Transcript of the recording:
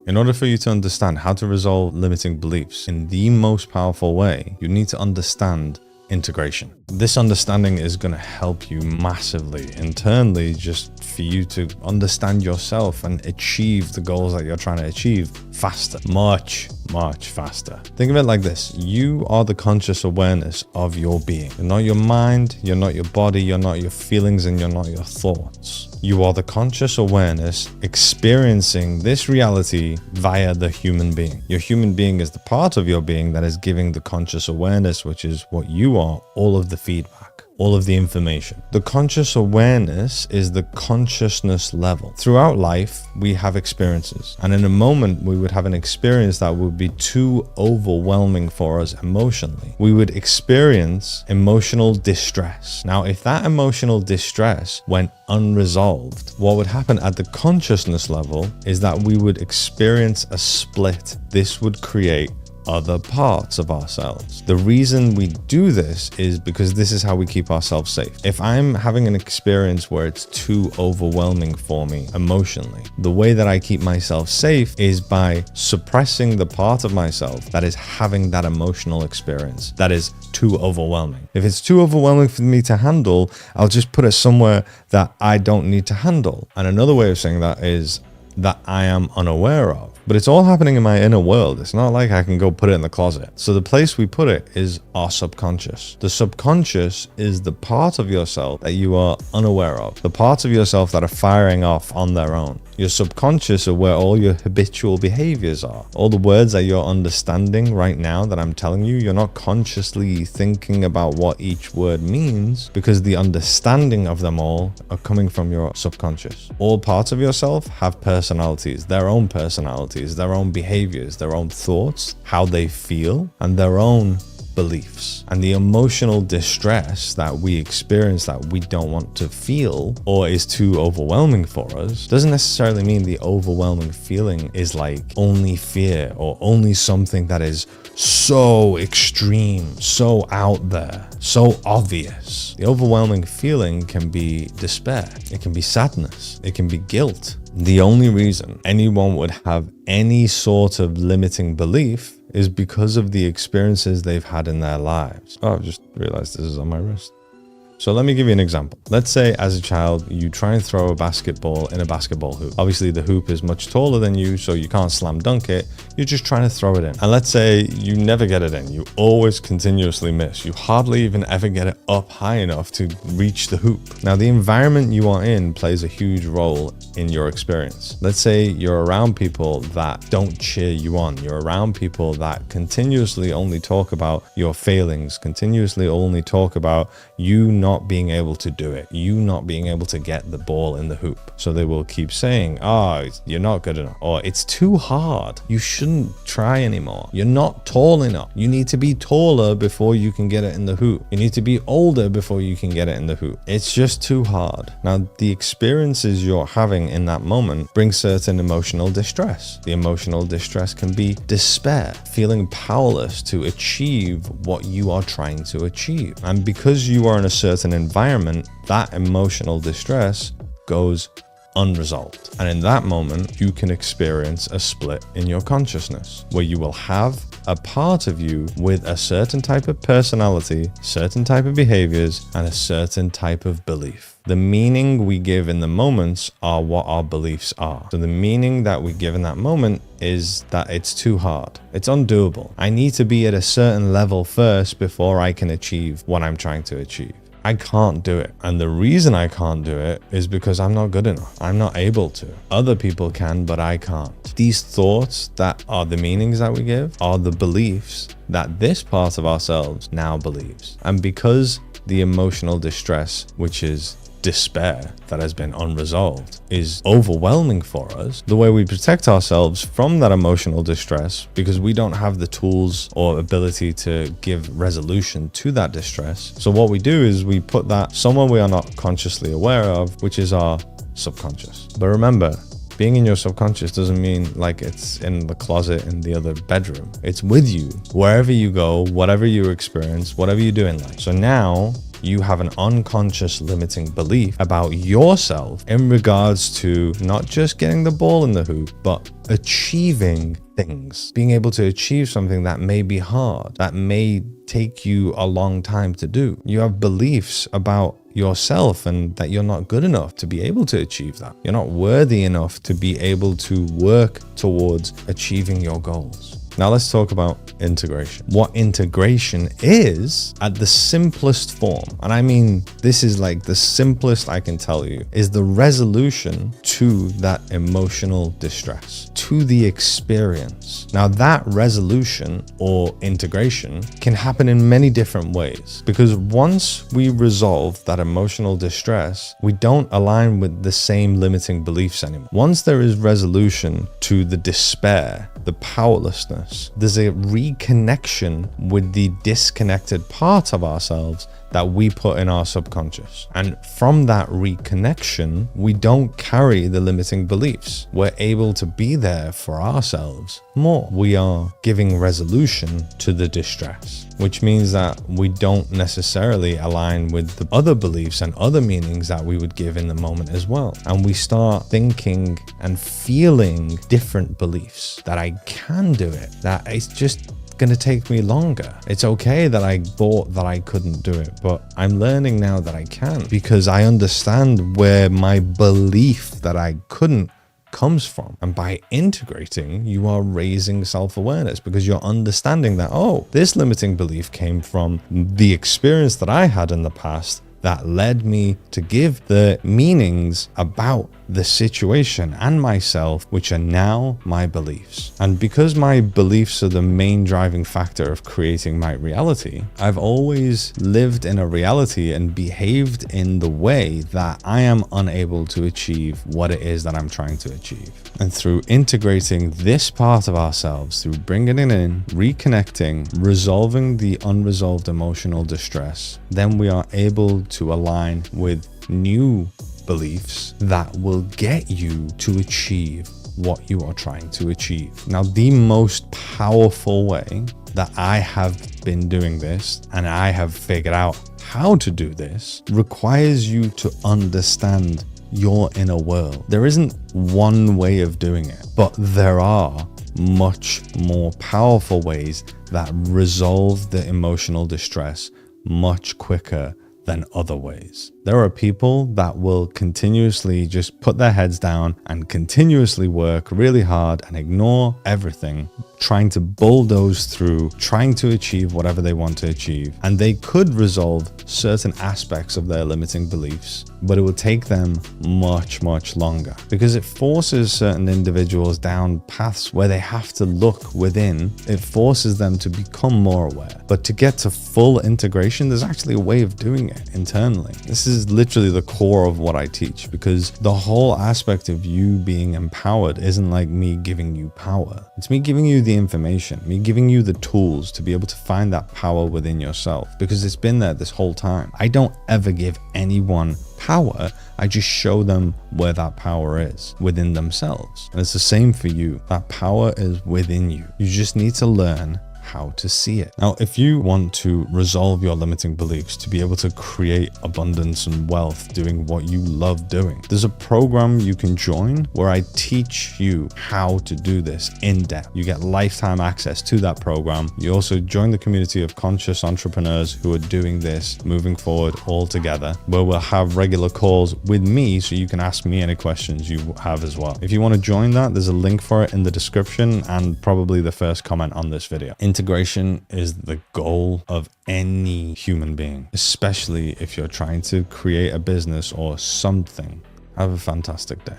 In order for you to understand how to resolve limiting beliefs in the most powerful way, you need to understand integration. This understanding is going to help you massively internally, just for you to understand yourself and achieve the goals that you're trying to achieve faster, much faster. Think of it like this. You are the conscious awareness of your being. You're not your mind, you're not your body, you're not your feelings, and you're not your thoughts. You are the conscious awareness experiencing this reality via the human being. Your human being is the part of your being that is giving the conscious awareness, which is what you are, all of the feedback, all of the information. The conscious awareness is the consciousness level. Throughout life, we have experiences. And in a moment, we would have an experience that would be too overwhelming for us emotionally. We would experience emotional distress. Now, if that emotional distress went unresolved, what would happen at the consciousness level is that we would experience a split. This would create other parts of ourselves. The reason we do this is because this is how we keep ourselves safe. If I'm having an experience where it's too overwhelming for me emotionally, the way that I keep myself safe is by suppressing the part of myself that is having that emotional experience that is too overwhelming. If it's too overwhelming for me to handle, I'll just put it somewhere that I don't need to handle. And another way of saying that is that I am unaware of. But it's all happening in my inner world. It's not like I can go put it in the closet. So the place we put it is our subconscious. The subconscious is the part of yourself that you are unaware of. The parts of yourself that are firing off on their own. Your subconscious are where all your habitual behaviors are. All the words that you're understanding right now that I'm telling you, you're not consciously thinking about what each word means because the understanding of them all are coming from your subconscious. All parts of yourself have personalities, their own personalities, their own behaviors, their own thoughts, how they feel, and their own beliefs. And the emotional distress that we experience that we don't want to feel or is too overwhelming for us doesn't necessarily mean the overwhelming feeling is like only fear or only something that is so extreme, so out there, so obvious. The overwhelming feeling can be despair, it can be sadness, it can be guilt. The only reason anyone would have any sort of limiting belief is because of the experiences they've had in their lives. Oh, I've just realized this is on my wrist. So let me give you an example. Let's say as a child, you try and throw a basketball in a basketball hoop. Obviously the hoop is much taller than you, so you can't slam dunk it. You're just trying to throw it in. And let's say you never get it in. You always continuously miss. You hardly even ever get it up high enough to reach the hoop. Now the environment you are in plays a huge role in your experience. Let's say you're around people that don't cheer you on. You're around people that continuously only talk about your failings, continuously only talk about you not being able to do it, you not being able to get the ball in the hoop. So they will keep saying, oh, you're not good enough, or it's too hard, you shouldn't try anymore, you're not tall enough, you need to be taller before you can get it in the hoop, you need to be older before you can get it in the hoop, it's just too hard. Now the experiences you're having in that moment bring certain emotional distress. The emotional distress can be despair, feeling powerless to achieve what you are trying to achieve. And because you are in a certain environment, that emotional distress goes unresolved. And in that moment, you can experience a split in your consciousness where you will have a part of you with a certain type of personality, certain type of behaviors, and a certain type of belief. The meaning we give in the moments are what our beliefs are. So the meaning that we give in that moment is that it's too hard. It's undoable. I need to be at a certain level first before I can achieve what I'm trying to achieve. I can't do it. And the reason I can't do it is because I'm not good enough. I'm not able to. Other people can, but I can't. These thoughts that are the meanings that we give are the beliefs that this part of ourselves now believes. And because the emotional distress, which is despair that has been unresolved, is overwhelming for us, the way we protect ourselves from that emotional distress, because we don't have the tools or ability to give resolution to that distress. So what we do is we put that somewhere we are not consciously aware of, which is our subconscious. But remember, being in your subconscious doesn't mean like it's in the closet in the other bedroom. It's with you wherever you go, whatever you experience, whatever you do in life. So now you have an unconscious limiting belief about yourself in regards to not just getting the ball in the hoop, but achieving things, being able to achieve something that may be hard, that may take you a long time to do. You have beliefs about yourself and that you're not good enough to be able to achieve that. You're not worthy enough to be able to work towards achieving your goals. Now let's talk about integration. What integration is at the simplest form, and I mean this is like the simplest I can tell you, is the resolution to that emotional distress, to the experience. Now that resolution or integration can happen in many different ways, because once we resolve that emotional distress, we don't align with the same limiting beliefs anymore. Once there is resolution to the despair, the powerlessness, there's a reconnection with the disconnected part of ourselves that we put in our subconscious. And from that reconnection, we don't carry the limiting beliefs. We're able to be there for ourselves more. We are giving resolution to the distress, which means that we don't necessarily align with the other beliefs and other meanings that we would give in the moment as well. And we start thinking and feeling different beliefs, that I can do it, that it's just going to take me longer. It's okay that I thought that I couldn't do it, but I'm learning now that I can, because I understand where my belief that I couldn't comes from. And by integrating, you are raising self-awareness, because you're understanding that, oh, this limiting belief came from the experience that I had in the past that led me to give the meanings about the situation and myself, which are now my beliefs. And because my beliefs are the main driving factor of creating my reality, I've always lived in a reality and behaved in the way that I am unable to achieve what it is that I'm trying to achieve. And through integrating this part of ourselves, through bringing it in, reconnecting, resolving the unresolved emotional distress, then we are able to align with new beliefs that will get you to achieve what you are trying to achieve. Now, the most powerful way that I have been doing this, and I have figured out how to do this, requires you to understand your inner world. There isn't one way of doing it, but there are much more powerful ways that resolve the emotional distress much quicker than other ways. There are people that will continuously just put their heads down and continuously work really hard and ignore everything, trying to bulldoze through, trying to achieve whatever they want to achieve. And they could resolve certain aspects of their limiting beliefs, but it will take them much, much longer, because it forces certain individuals down paths where they have to look within. It forces them to become more aware. But to get to full integration, there's actually a way of doing it internally. This is literally the core of what I teach, because the whole aspect of you being empowered isn't like me giving you power. It's me giving you the information, me giving you the tools to be able to find that power within yourself, because it's been there this whole time. I don't ever give anyone power. I just show them where that power is within themselves. And it's the same for you. That power is within you. You just need to learn how to see it. Now, if you want to resolve your limiting beliefs to be able to create abundance and wealth doing what you love doing, there's a program you can join where I teach you how to do this in depth. You get lifetime access to that program. You also join the community of conscious entrepreneurs who are doing this moving forward all together, where we'll have regular calls with me so you can ask me any questions you have as well. If you want to join that, there's a link for it in the description and probably the first comment on this video. Integration is the goal of any human being, especially if you're trying to create a business or something. Have a fantastic day.